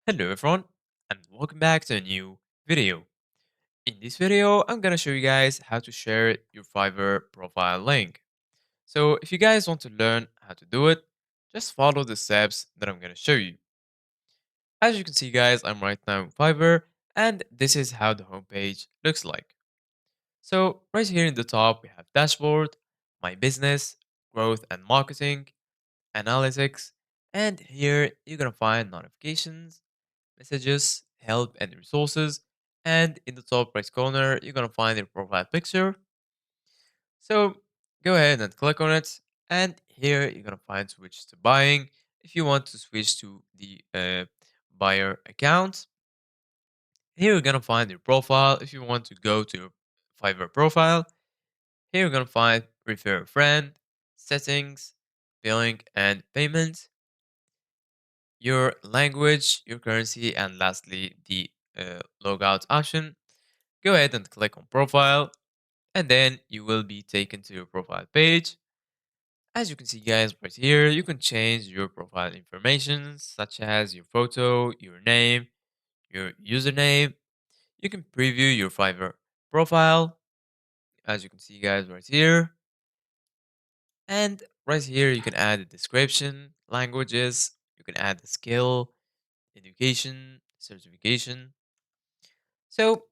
Hello everyone and welcome back to a new video. In this video, I'm gonna show you guys how to share your Fiverr profile link. So if you guys want to learn how to do it, just follow the steps that I'm gonna show you. As you can see guys, I'm right now in Fiverr and this is how the homepage looks like. So right here in the top, we have dashboard, my business, growth and marketing, analytics, and here you're gonna find notifications, messages, help, and resources. And in the top right corner, you're gonna find your profile picture. So go ahead and click on it. And here you're gonna find switch to buying. If you want to switch to the buyer account, here you're gonna find your profile. If you want to go to your Fiverr profile, here you're gonna find refer a friend, settings, billing, and payment, your language, your currency, and lastly the logout option. Go ahead and click on profile, and then you will be taken to your profile page. As you can see, guys, right here, you can change your profile information such as your photo, your name, your username. You can preview your Fiverr profile, as you can see, guys, right here. And right here, you can add a description, languages, you can add a skill, education, certification. So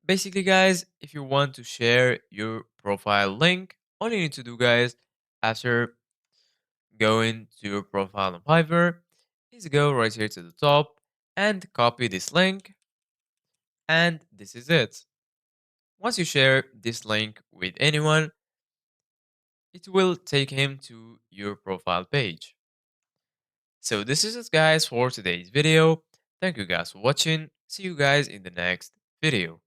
basically, guys, if you want to share your profile link, all you need to do, guys, after going to your profile on Fiverr, is go right here to the top and copy this link, and this is it. Once you share this link with anyone, it will take him to your profile page. So this is it, guys, for today's video. Thank you guys for watching. See you guys in the next video.